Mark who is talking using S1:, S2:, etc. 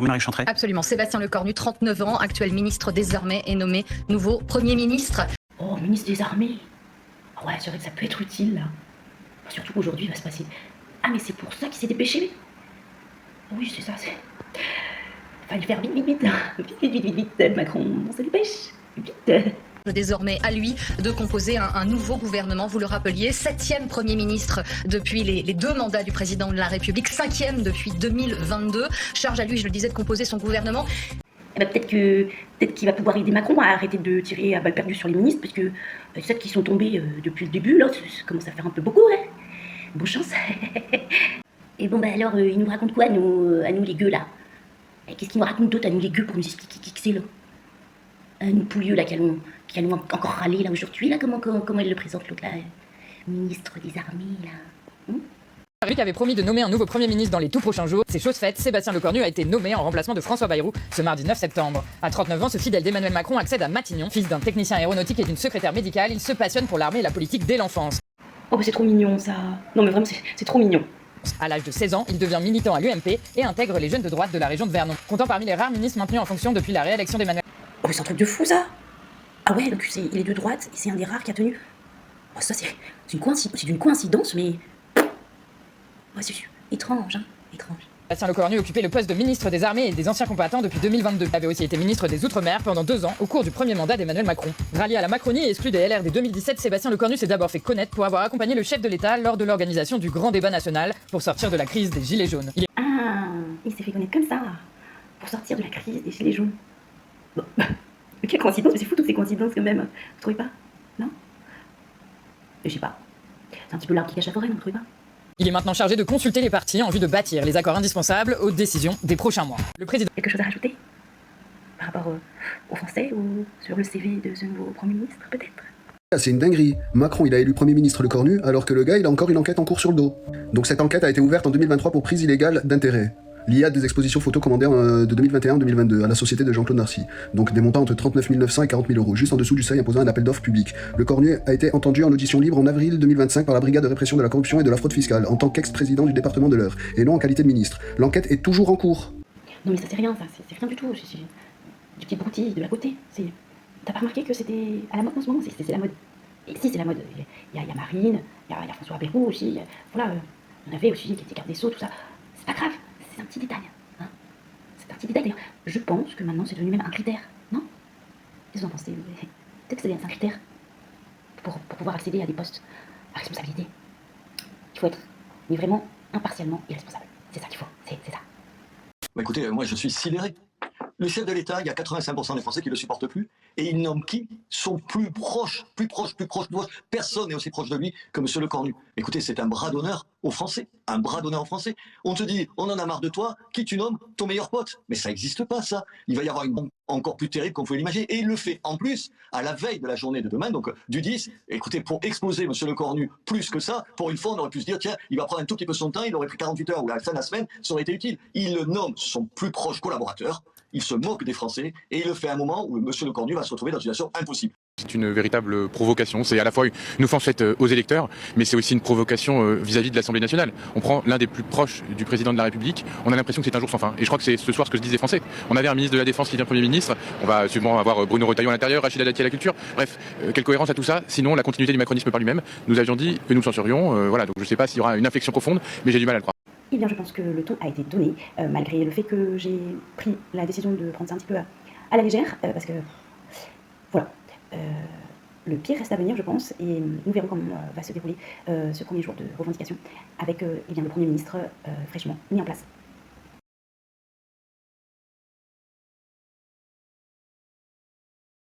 S1: Marie-Chantrey.
S2: Absolument. Sébastien Lecornu, 39 ans, actuel ministre des Armées, est nommé nouveau Premier ministre.
S3: Oh, ministre des Armées. Ah ouais, c'est vrai que ça peut être utile, là. Surtout qu'aujourd'hui, il va se passer... Ah, mais c'est pour ça qu'il s'est dépêché. Oui, c'est ça, c'est... Fallait faire vite, vite, vite, là. Vite, Macron, on se dépêche. Vite.
S2: Désormais à lui de composer un nouveau gouvernement, vous le rappeliez, 7e Premier ministre depuis les 2 mandats du président de la République, 5e depuis 2022. Charge à lui, je le disais, de composer son gouvernement.
S3: Eh ben, peut-être qu'il va pouvoir aider Macron à arrêter de tirer à balles perdues sur les ministres, parce que celles qui sont tombées depuis le début, là, ça commence à faire un peu beaucoup, hein. Bonne chance. Et bon, bah alors, il nous raconte quoi, à nous les gueux, là? Qu'est-ce qu'il nous raconte d'autre, à nous les gueux, pour nous expliquer qui c'est, là? Nous poulieux, là, qui allons encore râler, là, aujourd'hui, là, comment elle le présente, l'autre, là, ministre des Armées, là.
S4: Rick avait promis de nommer un nouveau Premier ministre dans les tout prochains jours. C'est chose faite, Sébastien Lecornu a été nommé en remplacement de François Bayrou ce mardi 9 septembre. À 39 ans, ce fidèle d'Emmanuel Macron accède à Matignon. Fils d'un technicien aéronautique et d'une secrétaire médicale, il se passionne pour l'armée et la politique dès l'enfance.
S3: Oh, bah c'est trop mignon, ça. Non, mais vraiment, c'est trop mignon.
S4: À l'âge de 16 ans, il devient militant à l'UMP et intègre les jeunes de droite de la région de Vernon, comptant parmi les rares ministres maintenus en fonction depuis la réélection d'Emmanuel.
S3: Oh, mais c'est un truc de fou, ça. Ah ouais, donc il est de droite et c'est un des rares qui a tenu. Oh, ça, c'est une coïncidence, mais... Ouais, c'est étrange, hein, étrange.
S4: Sébastien Lecornu occupait le poste de ministre des Armées et des Anciens Combattants depuis 2022. Il avait aussi été ministre des Outre-mer pendant 2 ans au cours du premier mandat d'Emmanuel Macron. Rallié à la Macronie et exclu des LR dès 2017, Sébastien Lecornu s'est d'abord fait connaître pour avoir accompagné le chef de l'État lors de l'organisation du grand débat national pour sortir de la crise des Gilets jaunes.
S3: Ah, il s'est fait connaître comme ça, pour sortir de la crise des Gilets jaunes. Bon, mais quelle coïncidence, mais c'est fou toutes ces coïncidences quand même. Vous trouvez pas? Non? Je sais pas. C'est un petit peu l'arbre qui cache la forêt, non, vous trouvez pas?
S4: Il est maintenant chargé de consulter les partis en vue de bâtir les accords indispensables aux décisions des prochains mois. Le président...
S3: Quelque chose à rajouter? Par rapport aux Français ou sur le CV de ce nouveau Premier ministre, peut-être?
S5: C'est une dinguerie. Macron, il a élu Premier ministre Lecornu, alors que le gars, il a encore une enquête en cours sur le dos. Donc cette enquête a été ouverte en 2023 pour prise illégale d'intérêt, liée à des expositions photos commandées de 2021-2022 à la société de Jean-Claude Narcy. Donc des montants entre 39 900 et 40 000 euros, juste en dessous du seuil imposant un appel d'offres public. Lecornu a été entendu en audition libre en avril 2025 par la Brigade de répression de la corruption et de la fraude fiscale, en tant qu'ex-président du département de l'Eure, et non en qualité de ministre. L'enquête est toujours en cours.
S3: Non mais ça c'est rien, ça, c'est rien du tout. C'est du petit broutilles de à côté. T'as pas remarqué que c'était à la mode en ce moment? C'est la mode. Et si, c'est la mode. Il y a Marine, il y a François Bayrou aussi. Voilà, on avait aussi qui était garde des Sceaux, tout ça. C'est pas grave, c'est un petit détail. Hein, c'est un petit détail. D'ailleurs, je pense que maintenant c'est devenu même un critère, non? Qu'est-ce que vous en pensez? Peut-être que c'est un critère pour pouvoir accéder à des postes à responsabilité. Il faut être, mais vraiment impartialement irresponsable. C'est ça qu'il faut, c'est ça.
S6: Bah écoutez, moi je suis sidéré. Le chef de l'État, il y a 85% des Français qui ne le supportent plus, et il nomme qui sont plus proches. Personne n'est aussi proche de lui que M. Lecornu. Écoutez, c'est un bras d'honneur aux Français, un bras d'honneur aux Français. On te dit, on en a marre de toi, qui tu nommes? Ton meilleur pote. Mais ça n'existe pas, ça. Il va y avoir une bombe encore plus terrible qu'on pouvait l'imaginer, et il le fait en plus à la veille de la journée de demain, donc du 10. Écoutez, pour exposer M. Lecornu plus que ça, pour une fois, on aurait pu se dire, tiens, il va prendre un tout petit peu son temps, il aurait pris 48 heures ou la fin de la semaine, ça aurait été utile. Il le nomme son plus proche collaborateur. Il se moque des Français et il le fait à un moment où M. Lecornu va se retrouver dans une situation impossible.
S7: C'est une véritable provocation. C'est à la fois une offense faite aux électeurs, mais c'est aussi une provocation vis-à-vis de l'Assemblée nationale. On prend l'un des plus proches du président de la République, on a l'impression que c'est un jour sans fin. Et je crois que c'est ce soir ce que se disent les Français. On avait un ministre de la Défense qui devient Premier ministre, on va sûrement avoir Bruno Retailleau à l'intérieur, Rachida Dati à la culture. Bref, quelle cohérence à tout ça? Sinon, la continuité du macronisme par lui-même. Nous avions dit que nous le censurions. Voilà, donc je ne sais pas s'il y aura une inflexion profonde, mais j'ai du mal à le croire.
S3: Eh bien, je pense que le ton a été donné, malgré le fait que j'ai pris la décision de prendre ça un petit peu à la légère, parce que, voilà, le pire reste à venir, je pense, et nous verrons comment va se dérouler ce premier jour de revendication avec eh bien, le Premier ministre fraîchement mis en place.